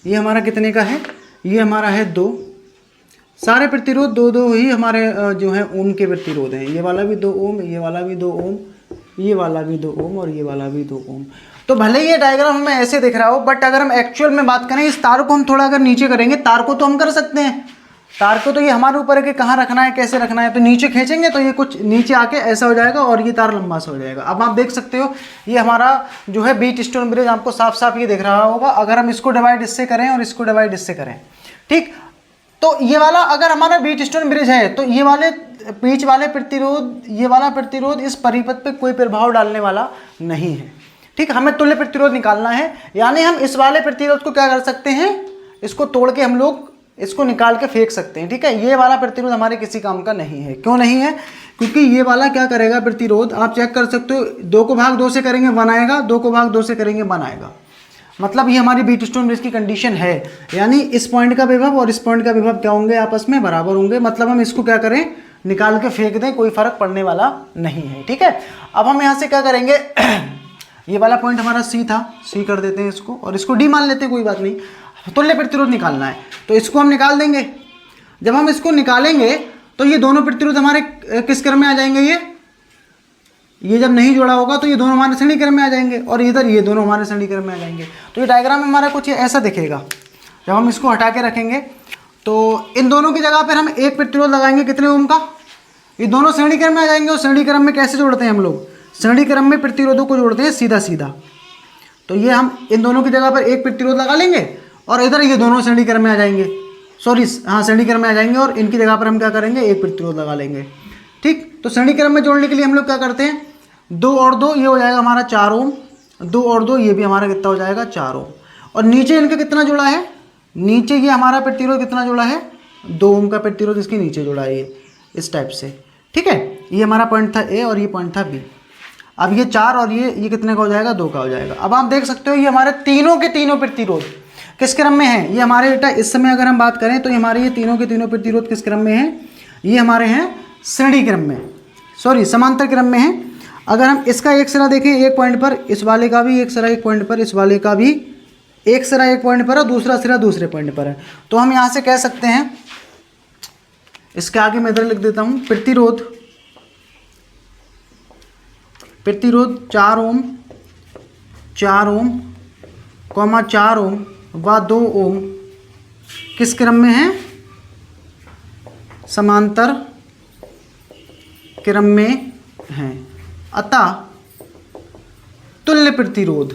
ये हमारा कितने का है, ये हमारा है 2। सारे प्रतिरोध 2-2 ही हमारे जो है ओम के प्रतिरोध हैं। ये वाला भी 2 ओम, ये वाला भी 2 ओम, ये वाला भी 2 ओम, और ये वाला भी 2 ओम। तो भले ये डायग्राम हमें ऐसे दिख रहा हो, बट अगर हम एक्चुअल में बात करें, इस तार को हम थोड़ा अगर नीचे करेंगे, तार को तो हम कर सकते हैं, तार को तो ये हमारे ऊपर है कि कहाँ रखना है, कैसे रखना है। तो नीचे खींचेंगे तो ये कुछ नीचे आके ऐसा हो जाएगा, और ये तार लंबा सा हो जाएगा। अब आप देख सकते हो ये हमारा जो है बीट स्टोन ब्रिज, आपको साफ साफ ये दिख रहा होगा। अगर हम इसको डिवाइड इससे करें और इसको डिवाइड इससे करें, ठीक, तो ये वाला अगर हमारा बीट स्टोन ब्रिज है, तो ये वाले बीच वाले प्रतिरोध, ये वाला प्रतिरोध इस परिपथ पे कोई प्रभाव डालने वाला नहीं है, ठीक। हमें तुल्य प्रतिरोध निकालना है, यानी हम इस वाले प्रतिरोध को क्या कर सकते हैं, इसको तोड़ के हम लोग इसको निकाल के फेंक सकते हैं, ठीक है। ये वाला प्रतिरोध हमारे किसी काम का नहीं है। क्यों नहीं है, क्योंकि ये वाला क्या करेगा प्रतिरोध, आप चेक कर सकते हो, 2 को भाग 2 से करेंगे 1 आएगा, 2 को भाग 2 से करेंगे 1 आएगा। मतलब ये हमारी बीट स्टोन ब्रिज की कंडीशन है, यानी इस पॉइंट का विभव और इस पॉइंट का विभव क्या होंगे, आपस में बराबर होंगे। मतलब हम इसको क्या करें, निकाल के फेंक दें, कोई फर्क पड़ने वाला नहीं है, ठीक है। अब हम यहाँ से क्या करेंगे ये वाला पॉइंट हमारा सी था, सी कर देते हैं इसको, और इसको डी मान लेते हैं, कोई बात नहीं। तुल्य प्रतिरोध निकालना है तो इसको हम निकाल देंगे। जब हम इसको निकालेंगे तो ये दोनों प्रतिरोध हमारे किस क्रम में आ जाएंगे, ये जब नहीं जोड़ा होगा तो ये दोनों हमारे श्रेणी क्रम में आ जाएंगे, और इधर ये दोनों हमारे श्रेणी क्रम में आ जाएंगे। तो ये डायग्राम में हमारा कुछ ऐसा दिखेगा। जब हम इसको हटा के रखेंगे तो इन दोनों की जगह पर हम एक प्रतिरोध लगाएंगे, कितने ओम का, ये दोनों श्रेणी क्रम में आ जाएंगे। और श्रेणी क्रम में कैसे जोड़ते हैं हम लोग, श्रेणी क्रम में प्रतिरोधों को जोड़ते हैं सीधा सीधा। तो ये हम इन दोनों की जगह पर एक प्रतिरोध लगा लेंगे, और इधर ये दोनों श्रेणी क्रम में आ जाएंगे, सॉरी हाँ श्रेणी क्रम में आ जाएंगे, और इनकी जगह पर हम क्या करेंगे, एक प्रतिरोध लगा लेंगे, ठीक। तो श्रेणी क्रम में जोड़ने के लिए हम लोग क्या करते हैं, 2 और 2 ये हो जाएगा हमारा 4 ओम, 2 और 2 ये भी हमारा कितना हो जाएगा 4 ओम। और नीचे इनका कितना जोड़ा है, नीचे ये हमारा प्रतिरोध कितना जोड़ा है, 2 ओम का प्रतिरोध इसके नीचे जोड़ा है, ये इस टाइप से, ठीक है। ये हमारा पॉइंट था ए और ये पॉइंट था बी। अब ये 4 और ये कितने का हो जाएगा, 2 का हो जाएगा। अब आप देख सकते हो ये हमारे तीनों के तीनों प्रतिरोध किस क्रम में है, ये हमारे बेटा इस समय अगर हम बात करें तो ये हमारे ये तीनों के तीनों प्रतिरोध किस क्रम में हैं, ये हमारे हैं श्रेणी क्रम में, सॉरी समांतर क्रम में हैं। अगर हम इसका एक सिरा देखें एक पॉइंट पर, इस वाले का भी एक सिरा एक पॉइंट पर, इस वाले का भी एक सिरा एक पॉइंट पर और दूसरा सिरा दूसरे पॉइंट पर है। तो हम यहाँ से कह सकते हैं, इसके आगे मैं इधर लिख देता हूँ, प्रतिरोध 4 ओम 4 ओम, 4 ओम व 2 ओम किस क्रम में है, समांतर क्रम में हैं। अतः तुल्य प्रतिरोध,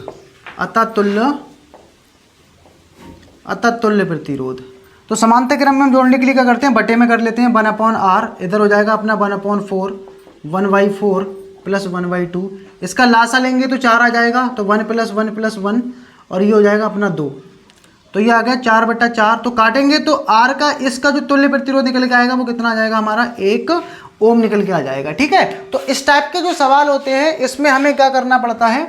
तुल्य प्रतिरोध। तो समांतर क्रम में हम जोड़ने के लिए क्या करते हैं, बटे में कर लेते हैं 1/r, इधर हो जाएगा अपना 1/4, 1/4 प्लस 1/2। इसका लासा लेंगे तो 4 आ जाएगा, तो 1 + 1 + 1, और ये हो जाएगा अपना 2। तो ये आ गया 4/4। तो काटेंगे तो r का इसका जो तुल्य प्रतिरोध निकल के आएगा वो कितना आ जाएगा हमारा, 1 ओम निकल के आ जाएगा, ठीक है। तो इस टाइप के जो सवाल होते हैं इसमें हमें क्या करना पड़ता है,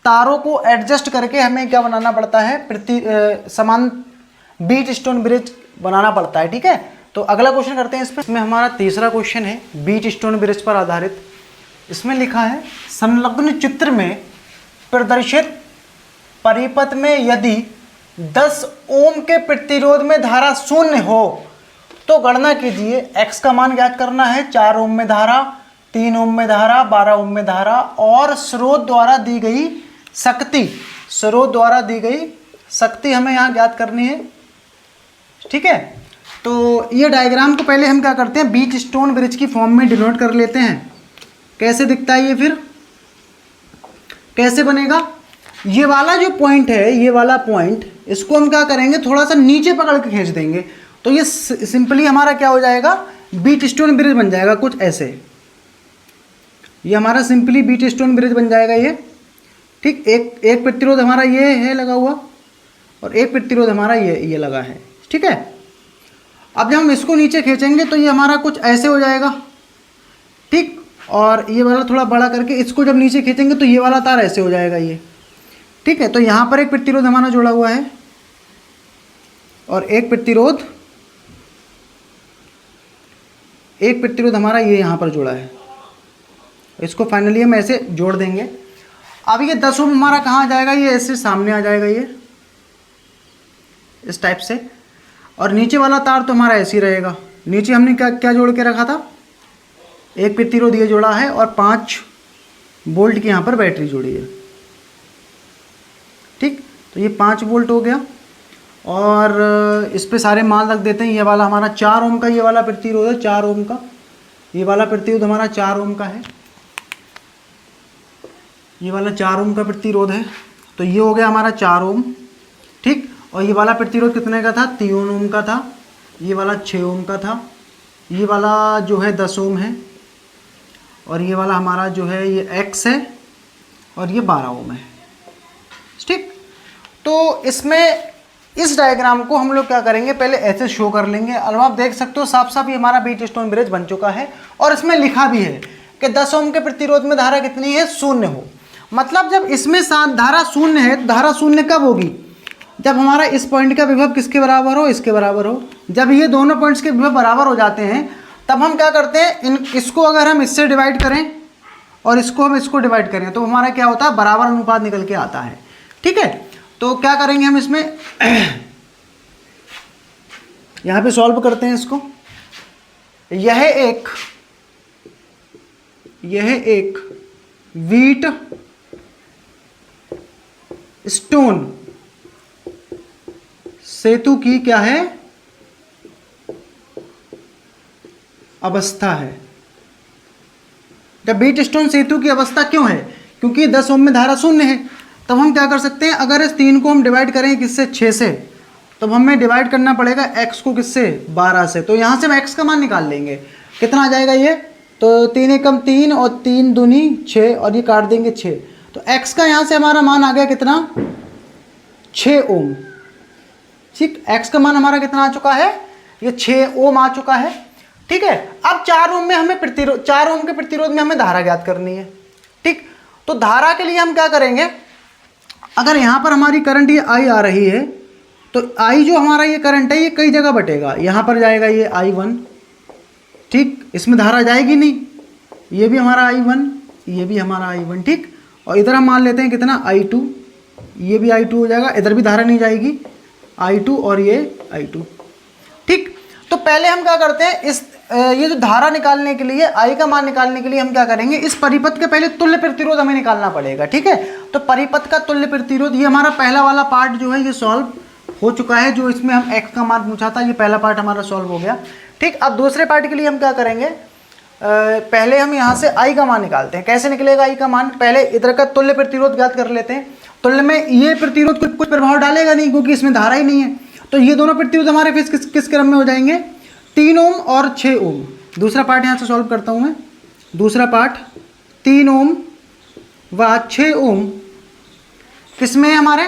तारों को एडजस्ट करके हमें क्या बनाना पड़ता है, समान बीट स्टोन ब्रिज बनाना पड़ता है, ठीक है। तो अगला क्वेश्चन करते हैं इसमें हमारा तीसरा क्वेश्चन है बीट स्टोन ब्रिज पर आधारित। इसमें लिखा है, संलग्न चित्र में प्रदर्शित परिपथ में यदि 10 ओम के प्रतिरोध में धारा 0 हो तो गणना कीजिए। x का मान ज्ञात करना है, 4 ओम में धारा, 3 ओम में धारा, 12 ओम में धारा, और स्रोत द्वारा दी गई शक्ति हमें यहाँ ज्ञात करनी है, ठीक है। तो ये डायग्राम को पहले हम क्या करते हैं, बीट स्टोन ब्रिज की फॉर्म में डिनोट कर लेते हैं। कैसे दिखता है ये, फिर कैसे बनेगा, ये वाला जो पॉइंट है, ये वाला पॉइंट, इसको हम क्या करेंगे, थोड़ा सा नीचे पकड़ के खींच देंगे, तो ये सिंपली हमारा क्या हो जाएगा, बीट स्टोन ब्रिज बन जाएगा कुछ ऐसे। ये हमारा सिंपली बीट स्टोन ब्रिज बन जाएगा ये, ठीक। एक प्रतिरोध हमारा ये है लगा हुआ, और एक प्रतिरोध हमारा ये लगा है, ठीक है। अब जब हम इसको नीचे खींचेंगे तो ये हमारा कुछ ऐसे हो जाएगा, ठीक। और ये वाला थोड़ा बड़ा करके इसको जब नीचे खींचेंगे तो ये वाला तार ऐसे हो जाएगा ये, ठीक है। तो यहाँ पर एक प्रतिरोध हमारा जुड़ा हुआ है और एक प्रतिरोध हमारा ये यहाँ पर जुड़ा है। इसको फाइनली हम ऐसे जोड़ देंगे। अब ये 10 ओम हमारा कहाँ आ जाएगा, ये ऐसे सामने आ जाएगा, ये इस टाइप से। और नीचे वाला तार तो हमारा ऐसे ही रहेगा। नीचे हमने क्या क्या जोड़ के रखा था, एक प्रतिरोध ये जोड़ा है और 5 वोल्ट की यहाँ पर बैटरी जुड़ी है, ठीक। तो ये 5 वोल्ट हो गया और इस पे सारे मान रख देते हैं। ये वाला हमारा 4 ओम का ये वाला प्रतिरोध है, 4 ओम का ये वाला प्रतिरोध हमारा 4 ओम का है, ये वाला 4 ओम का प्रतिरोध है। तो ये हो गया हमारा 4 ओम, ठीक। और ये वाला प्रतिरोध कितने का था, 3 ओम का था। ये वाला 6 ओम का था। ये वाला जो है 10 ओम है और ये वाला हमारा जो है ये X है और ये 12 ओम है, ठीक। तो इसमें इस डायग्राम को हम लोग क्या करेंगे, पहले ऐसे शो कर लेंगे। अब आप देख सकते हो साफ साफ ये हमारा व्हीटस्टोन ब्रिज बन चुका है और इसमें लिखा भी है कि 10 ओम के प्रतिरोध में धारा कितनी है, 0 हो। मतलब जब इसमें धारा 0 है तो धारा 0 कब होगी, जब हमारा इस पॉइंट का विभव किसके बराबर हो, इसके बराबर हो। जब ये दोनों पॉइंट्स के विभव बराबर हो जाते हैं तब हम क्या करते हैं, इसको अगर हम इससे डिवाइड करें और इसको हम इसको डिवाइड करें तो हमारा क्या होता है, बराबर अनुपात निकल के आता है, ठीक है। तो क्या करेंगे हम इसमें यहाँ पे सॉल्व करते हैं इसको। यह एक व्हीट स्टोन सेतु की क्या है, अवस्था है। जब व्हीट स्टोन सेतु की अवस्था क्यों है, क्योंकि 10 ओम में धारा 0 है। तब हम क्या कर सकते हैं, अगर इस 3 को हम डिवाइड करें किससे, 6 से, तब हमें डिवाइड करना पड़ेगा x को किससे, 12 से। तो यहाँ से हम x का मान निकाल लेंगे, कितना आ जाएगा ये, तो 3 एकम 3 और 3 दूनी 6 और ये काट देंगे 6। तो x का यहाँ से हमारा मान आ गया कितना, 6 ओम, ठीक। x का मान हमारा कितना आ चुका है, ये 6 ओम आ चुका है, ठीक है। अब 4 ओम में हमें प्रतिरोध, 4 ओम के प्रतिरोध में हमें धारा ज्ञात करनी है, ठीक। तो धारा के लिए हम क्या करेंगे, अगर यहाँ पर हमारी करंट ये I आ रही है तो I जो हमारा ये करंट है ये कई जगह बटेगा। यहाँ पर जाएगा ये I1, ठीक, इसमें धारा जाएगी नहीं, ये भी हमारा I1, ये भी हमारा I1, ठीक। और इधर हम मान लेते हैं कितना, I2, ये भी I2 हो जाएगा, इधर भी धारा नहीं जाएगी, I2 और ये I2, ठीक। तो पहले हम क्या करते हैं, ये जो धारा निकालने के लिए, I का मान निकालने के लिए हम क्या करेंगे, इस परिपथ के पहले तुल्य प्रतिरोध हमें निकालना पड़ेगा, ठीक है। तो परिपथ का तुल्य प्रतिरोध, ये हमारा पहला वाला पार्ट जो है ये सॉल्व हो चुका है। जो इसमें हम x का मान पूछा था, ये पहला पार्ट हमारा सॉल्व हो गया, ठीक। अब दूसरे पार्ट के लिए हम क्या करेंगे, पहले हम यहाँ से I का मान निकालते हैं। कैसे निकलेगा I का मान, पहले इधर का तुल्य प्रतिरोध ज्ञात कर लेते हैं। तुल्य में ये प्रतिरोध कुछ प्रभाव डालेगा नहीं क्योंकि इसमें धारा ही नहीं है। तो ये दोनों प्रतिरोध हमारे फिर किस क्रम में हो जाएंगे, 3 ओम और 6 ओम। दूसरा पार्ट यहाँ से सॉल्व करता हूँ मैं। दूसरा पार्ट 3 ओम व 6 ओम किसमें है, हमारे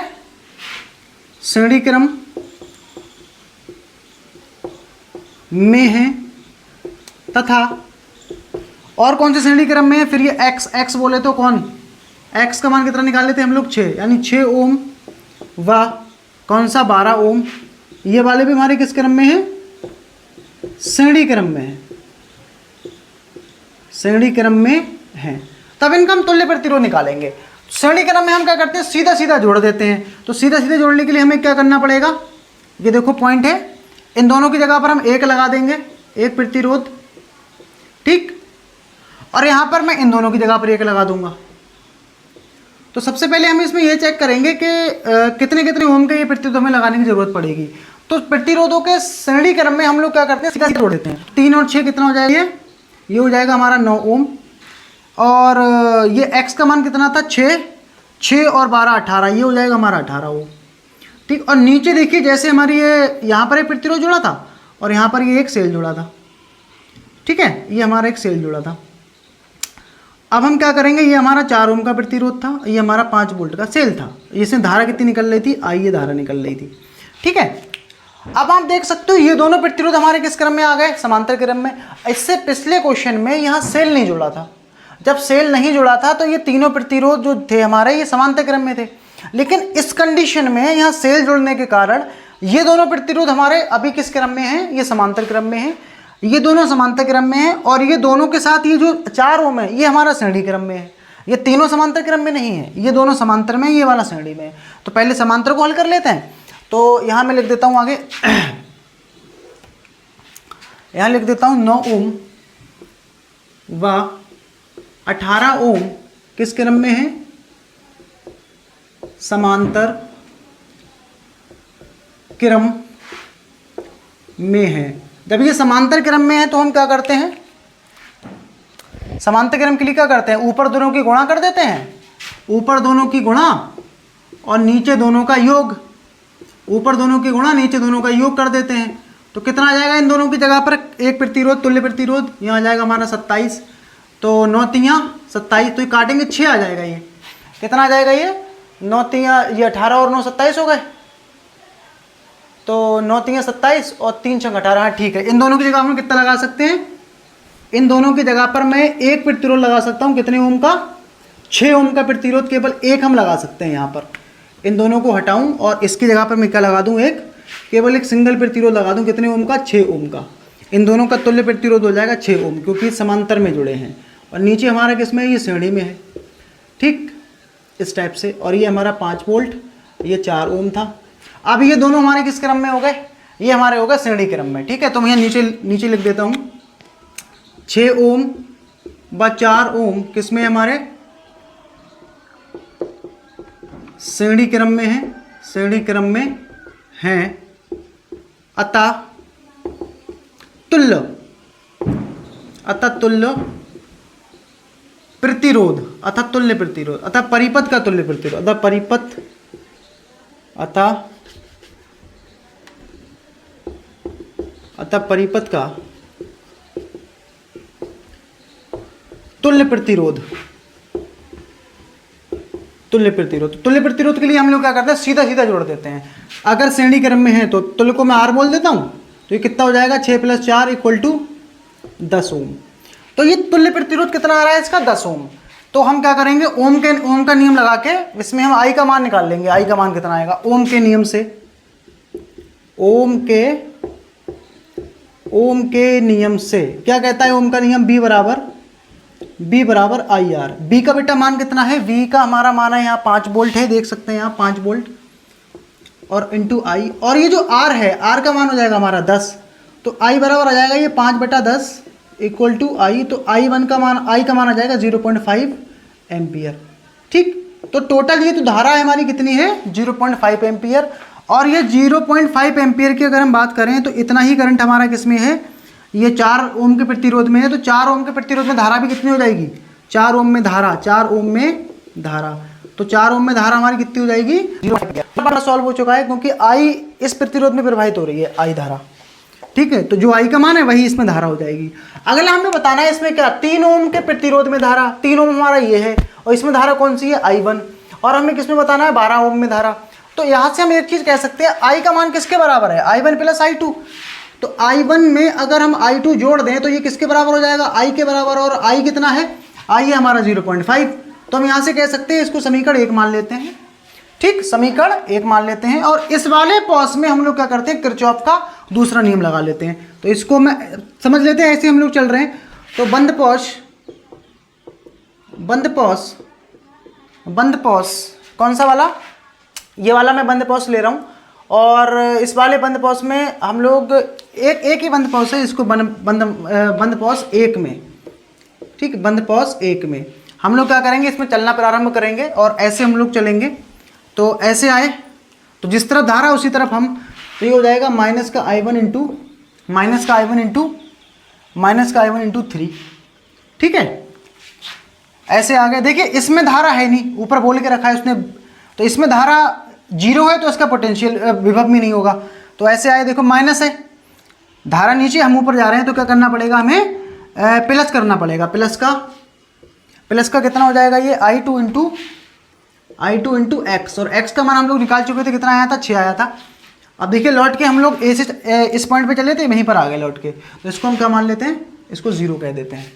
श्रेणी क्रम में है, तथा और कौन से श्रेणी क्रम में है, फिर ये x बोले तो कौन, x का मान कितना निकाल लेते हैं हम लोग, 6, यानी 6 ओम व कौन सा 12 ओम। ये वाले भी हमारे किस क्रम में है, श्रेणी क्रम में है, श्रेणी क्रम में है। तब इनका हम तुल्य प्रतिरोध निकालेंगे। श्रेणी क्रम में हम क्या करते हैं, सीधा सीधा जोड़ देते हैं। तो सीधा सीधा जोड़ने के लिए हमें क्या करना पड़ेगा, ये देखो पॉइंट है, इन दोनों की जगह पर हम 1 लगा देंगे, एक प्रतिरोध, ठीक। और यहाँ पर मैं इन दोनों की जगह पर 1 लगा दूंगा। तो सबसे पहले हम इसमें ये चेक करेंगे कि कितने कितने ओम के ये प्रतिरोध हमें लगाने की जरूरत पड़ेगी। तो प्रतिरोधों के श्रेणी क्रम में हम लोग क्या करते हैं, सीधा जोड़ देते हैं। 3 और 6 कितना हो जाएगा, ये हो जाएगा हमारा 9 ओम। और ये x का मान कितना था, 6 और 12 18, ये हो जाएगा हमारा 18 ओम, ठीक। और नीचे देखिए जैसे हमारी ये यहाँ पर एक प्रतिरोध जुड़ा था और यहाँ पर ये एक सेल जुड़ा था, ठीक है, ये हमारा एक सेल जुड़ा था। अब हम क्या करेंगे, ये हमारा 4 ओम का प्रतिरोध था, ये हमारा 5 वोल्ट का सेल था, इसमें धारा कितनी निकल रही थी, आई ये धारा निकल रही थी। ठीक है, अब आप देख सकते हो ये दोनों प्रतिरोध हमारे किस क्रम में आ गए, समांतर क्रम में। इससे पिछले क्वेश्चन में यहाँ सेल नहीं जुड़ा था, जब सेल नहीं जुड़ा था तो ये तीनों प्रतिरोध जो थे हमारे ये समांतर क्रम में थे, लेकिन इस कंडीशन में यहाँ सेल जुड़ने के कारण ये दोनों प्रतिरोध हमारे अभी किस क्रम में हैं, ये समांतर क्रम में हैं, ये दोनों समांतर क्रम में हैं, और ये दोनों के साथ ये जो 4 ओम है ये हमारा श्रेणी क्रम में है, ये तीनों समांतर क्रम में नहीं है, ये दोनों समांतर में, ये वाला श्रेणी में है। तो पहले समांतर को हल कर लेते हैं। तो यहाँ मैं लिख देता हूँ आगे, यहाँ लिख देता हूँ 9 ओम व 18 ओम किस क्रम में है, समांतर क्रम में है। जब ये समांतर क्रम में है तो हम क्या करते हैं, समांतर क्रम के लिए क्या करते हैं, ऊपर दोनों की गुणा कर देते हैं, ऊपर दोनों की गुणा और नीचे दोनों का योग, ऊपर दोनों की गुणा नीचे दोनों का योग कर देते हैं। तो कितना आ जाएगा इन दोनों की जगह पर, एक प्रतिरोध तुल्य प्रतिरोध, यहाँ आ जाएगा हमारा 27, तो 9 तियाँ 27, तो ये काटेंगे 6 आ जाएगा, ये कितना आ जाएगा, ये 9 तियाँ, ये 18 और 9 27 हो गए, तो 9 तियाँ 27 और 3 छंग 18। हाँ ठीक है, इन दोनों की जगह हम कितना लगा सकते हैं, इन दोनों की जगह पर मैं एक प्रतिरोध लगा सकता हूँ, कितने ओम का, 6 ओम का प्रतिरोध केवल एक हम लगा सकते हैं यहाँ पर। इन दोनों को हटाऊं और इसकी जगह पर मैं क्या लगा दूं, एक केवल एक सिंगल प्रतिरोध लगा दूं, कितने ओम का, 6 ओम का। इन दोनों का तुल्य प्रतिरोध हो जाएगा 6 ओम, क्योंकि समांतर में जुड़े हैं, और नीचे हमारा किसमें, ये श्रेणी में है। ठीक, इस टाइप से। और ये हमारा 5 वोल्ट, ये 4 ओम था। अब ये दोनों हमारे किस क्रम में हो गए, ये हमारे हो गए श्रेणी क्रम में। ठीक है, तो मैं नीचे लिख देता हूँ 6 ओम व 4 ओम किस में हमारे, श्रेणी क्रम में है, श्रेणी क्रम में हैं। अतः तुल्य प्रतिरोध, अतः तुल्य प्रतिरोध, अतः परिपथ का तुल्य प्रतिरोध, अतः परिपथ, अतः परिपथ का तुल्य प्रतिरोध, तुल्य प्रतिरोध के लिए हम लोग क्या करते हैं, सीधा सीधा जोड़ देते हैं। अगर श्रेणी क्रम में है तो तुल्य को मैं R बोल देता हूँ, तो ये कितना हो जाएगा, 6 + 4 = 10 ओम। तो ये तुल्य प्रतिरोध कितना आ रहा है इसका, 10 ओम। तो हम क्या करेंगे, ओम का नियम लगा के इसमें हम I का मान निकाल लेंगे। I का मान कितना आएगा, ओम के नियम से, ओम के नियम से क्या कहता है ओम का नियम, B बराबर IR। B का बेटा मान कितना है, V का हमारा मान है यहाँ 5 वोल्ट है, देख सकते हैं यहाँ 5 वोल्ट, और इंटू I, और ये जो R है, R का मान हो जाएगा हमारा 10, तो I बराबर आ जाएगा ये 5/10 = I, तो I का मान आ जाएगा 0.5 एम्पियर। ठीक, तो टोटल ये तो धारा है हमारी कितनी है, 0.5 एम्पियर। और ये 0.5 एम्पियर की अगर हम बात करें तो इतना ही करंट हमारा किसमें है, ये 4 ओम के प्रतिरोध में है, तो 4 ओम के प्रतिरोध में धारा भी कितनी हो जाएगी, 4 ओम में धारा, 4 ओम में धारा, तो 4 ओम में धारा हमारी कितनी हो जाएगी, 0.5 सॉल्व हो चुका है, क्योंकि I इस प्रतिरोध में प्रवाहित हो रही है, I धारा। ठीक है, तो जो I का मान है वही इसमें धारा हो जाएगी। अगला हमें बताना है इसमें क्या, 3 ओम के प्रतिरोध में धारा, 3 ओम हमारा ये है, और इसमें धारा कौन सी है, I1, और हमें किसमें बताना है, 12 ओम में धारा। तो यहाँ से हम एक चीज़ कह सकते हैं, I का मान किसके बराबर है, I1 + I2। तो I1 में अगर हम I2 जोड़ दें तो ये किसके बराबर हो जाएगा, I के बराबर, और I कितना है, I है हमारा 0.5। तो हम यहाँ से कह सकते हैं इसको समीकरण 1 मान लेते हैं। ठीक, समीकरण 1 मान लेते हैं, और इस वाले पॉस में हम लोग क्या करते हैं, किरचॉफ का दूसरा नियम लगा लेते हैं। तो इसको मैं समझ लेते हैं, ऐसे हम लोग चल रहे हैं। तो बंद पॉस कौन सा वाला, ये वाला मैं बंद पॉस ले रहा हूँ, और इस वाले बंद पॉस में हम लोग एक ही बंद पॉस है, इसको बंद पॉस 1 में। ठीक, बंद पॉस 1 में हम लोग क्या करेंगे, इसमें चलना प्रारंभ करेंगे, और ऐसे हम लोग चलेंगे। तो ऐसे आए तो जिस तरफ धारा उसी तरफ हम, तो ये हो जाएगा माइनस का I1 इंटू 3। ठीक है, ऐसे आ गए। देखिए इसमें धारा है नहीं, ऊपर बोल के रखा है उसने, तो इसमें धारा 0 है तो इसका पोटेंशियल विभव भी नहीं होगा। तो ऐसे आए, देखो माइनस है, धारा नीचे, हम ऊपर जा रहे हैं, तो क्या करना पड़ेगा हमें, प्लस करना पड़ेगा। प्लस का प्लस का कितना हो जाएगा ये I2 इंटू एक्स, और x का मान हम लोग निकाल चुके थे, कितना आया था 6 आया था। अब देखिए लौट के हम लोग ए से इस पॉइंट पे चले थे, वहीं पर आ गए लौट के, तो इसको हम क्या मान लेते हैं, इसको 0 कह देते हैं।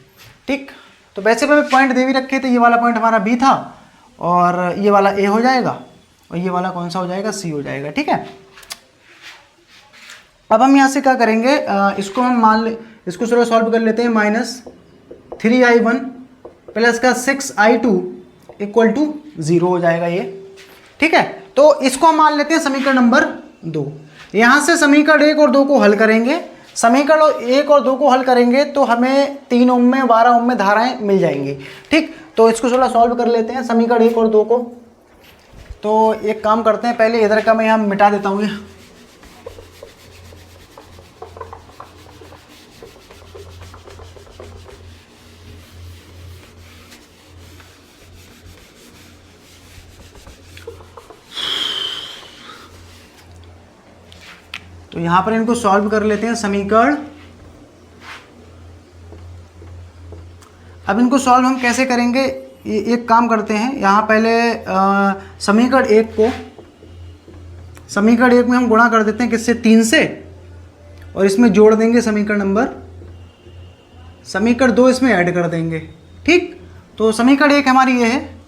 ठीक, तो वैसे भी पॉइंट दे भी रखे थे, ये वाला पॉइंट हमारा B था और ये वाला A हो जाएगा और ये वाला कौन सा हो जाएगा, C हो जाएगा। ठीक है, अब हम यहाँ से क्या करेंगे, इसको हम मान ले, इसको चलो सॉल्व कर लेते हैं। -3I1 प्लस का 6I2 इक्वल टू 0 हो जाएगा ये। ठीक है, तो इसको हम मान लेते हैं समीकरण नंबर 2। यहाँ से समीकरण 1 और 2 को हल करेंगे, समीकरण 1 और 2 को हल करेंगे तो हमें 3 ओम में 12 ओम में धाराएं मिल जाएंगी। ठीक, तो इसको थोड़ा सॉल्व कर लेते हैं समीकरण 1 और 2 को। तो एक काम करते हैं, पहले इधर का मैं यहाँ मिटा देता हूँ। तो यहाँ पर इनको सॉल्व कर लेते हैं समीकरण। अब इनको सॉल्व हम कैसे करेंगे, एक काम करते हैं, यहाँ पहले समीकरण 1 में हम गुणा कर देते हैं किससे, 3 से, और इसमें जोड़ देंगे समीकरण नंबर, समीकरण 2 इसमें ऐड कर देंगे। ठीक, तो समीकरण 1 हमारी ये है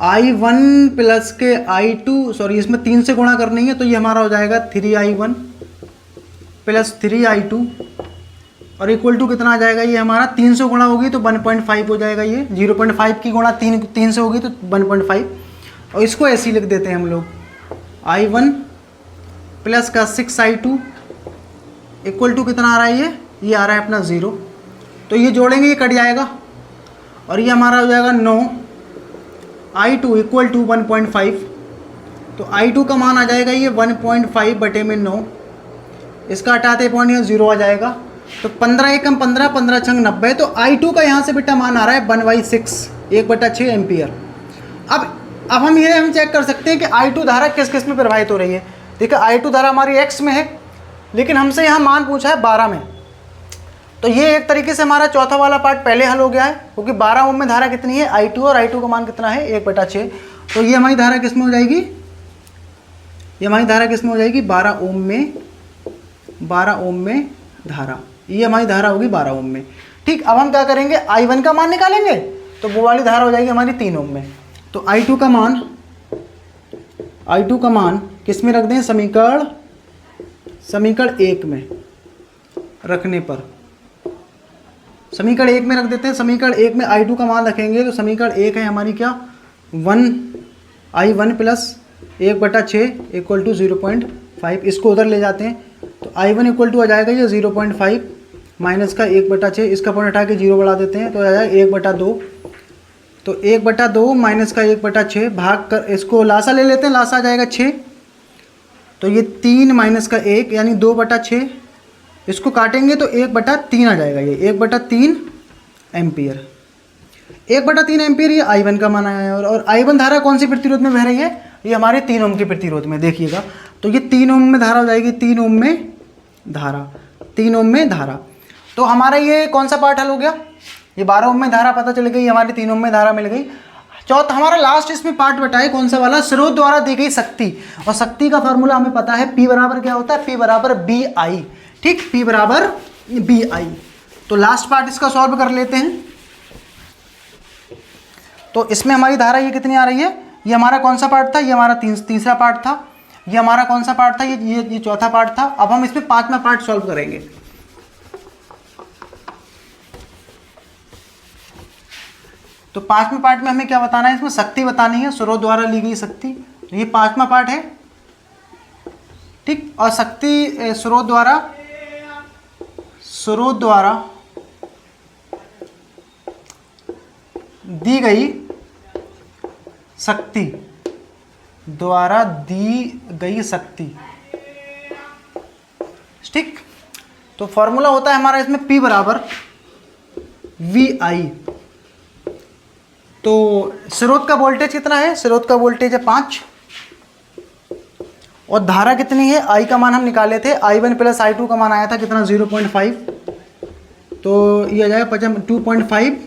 I1 प्लस के I2, सॉरी इसमें 3 से गुणा करनी है, तो ये हमारा हो जाएगा 3I1 प्लस 3I2 और इक्वल टू कितना आ जाएगा, ये हमारा 3 से गुणा होगी तो 1.5 हो जाएगा। ये 0.5 की गुणा 3 से होगी तो 1.5, और इसको ऐसे ही लिख देते हैं हम लोग, I1 प्लस का 6I2 इक्वल टू कितना आ रहा है, ये आ रहा है अपना 0। तो ये जोड़ेंगे, ये कट जाएगा और ये हमारा हो जाएगा 9I2 इक्वल टू 1.5। तो I2 का मान आ जाएगा ये 1.5 बटे में 9, इसका हटाते पॉइंट यहाँ 0 आ जाएगा। तो 15 एकम 15, 15 छंग 90। तो I2 का यहाँ से बेटा मान आ रहा है 1/6, 1/6 एम्पियर। अब हम चेक कर सकते हैं कि I2 धारा किस किस में प्रवाहित हो रही है। देखिए I2 धारा हमारी X में है, लेकिन हमसे यहाँ मान पूछा है 12 में। तो ये एक तरीके से हमारा चौथा वाला पार्ट पहले हल हो गया है, क्योंकि 12 ओम में धारा कितनी है I2, और I2 का मान कितना है 1/6। तो ये हमारी धारा किस में हो जाएगी, ये हमारी धारा किस में हो जाएगी, 12 ओम में धारा, ये हमारी धारा होगी 12 ओम में। ठीक, अब हम क्या करेंगे, I1 का मान निकालेंगे, तो वो वाली धारा हो जाएगी हमारी 3 ओम में। तो I2 का मान किस में रख दें, समीकरण 1 में रखने पर, समीकरण 1 में रख देते हैं। समीकरण 1 में I2 का मान रखेंगे तो समीकरण 1 है हमारी क्या, 1I1 प्लस 1/6 इक्वल टू 0.5। इसको उधर ले जाते हैं तो I1 इक्वल टू आ जाएगा ये 0.5 माइनस का 1/6, इसका पॉइंट हटा के 0 बढ़ा देते हैं तो आ जाएगा 1/2। तो 1/2 माइनस का 1/6 भाग कर, इसको लासा ले लेते हैं, लासा आ जाएगा 6। तो ये 3 माइनस का 1 यानी 2/6, इसको काटेंगे तो 1/3 आ जाएगा, ये 1/3 एम्पियर। 1/3 एम्पियर ये I1 का मान आया है। और I1 धारा कौन सी प्रतिरोध में बह रही है, ये हमारे 3 ओम के प्रतिरोध में। देखिएगा तो ये 3 ओम में धारा हो जाएगी, 3 ओम में धारा। तो हमारा ये कौन सा पार्ट हल हो गया, ये 12 ओम में धारा पता चल गई, हमारी 3 ओम में धारा मिल गई। चौथा हमारा लास्ट इसमें पार्ट बताए कौन सा वाला, स्रोत द्वारा दी गई शक्ति। और शक्ति का फॉर्मूला हमें पता है, P बराबर क्या होता है, P बराबर BI। ठीक, P बराबर BI। तो लास्ट पार्ट इसका सॉल्व कर लेते हैं। तो इसमें हमारी धारा ये कितनी आ रही है, ये हमारा कौन सा पार्ट था, ये हमारा तीसरा पार्ट था। ये हमारा कौन सा पार्ट था, ये चौथा पार्ट था। अब हम इसमें 5वां पार्ट सॉल्व करेंगे। तो 5वें पार्ट में हमें क्या बताना है, इसमें शक्ति बतानी है, स्रोत द्वारा ली गई शक्ति। तो ये 5वां पार्ट है। ठीक, और शक्ति स्रोत द्वारा दी गई शक्ति, ठीक। तो फॉर्मूला होता है हमारा इसमें P बराबर VI। तो स्रोत का वोल्टेज कितना है, स्रोत का वोल्टेज है 5, और धारा कितनी है, I का मान हम निकाले थे, I1 प्लस I2 का मान आया था कितना 0.5। तो ये आ जाएगा 2.5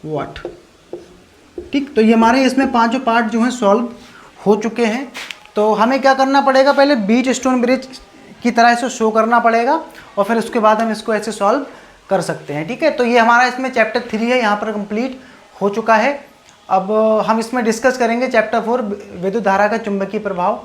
वाट। ठीक, तो ये हमारे इसमें पांचों पार्ट जो हैं सॉल्व हो चुके हैं। तो हमें क्या करना पड़ेगा, पहले बीच स्टोन ब्रिज की तरह इसे शो करना पड़ेगा और फिर उसके बाद हम इसको ऐसे सॉल्व कर सकते हैं। ठीक है, तो ये हमारा इसमें चैप्टर 3 है, यहाँ पर कंप्लीट हो चुका है। अब हम इसमें डिस्कस करेंगे चैप्टर 4 विद्युत धारा का चुंबकीय प्रभाव।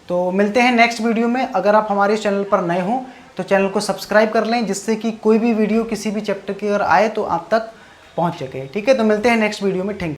तो मिलते हैं नेक्स्ट वीडियो में। अगर आप हमारे चैनल पर नए हों तो चैनल को सब्सक्राइब कर लें, जिससे कि कोई भी वीडियो किसी भी चैप्टर की अगर आए तो आप तक पहुंच सके। ठीक है, तो मिलते हैं नेक्स्ट वीडियो में। Thank you.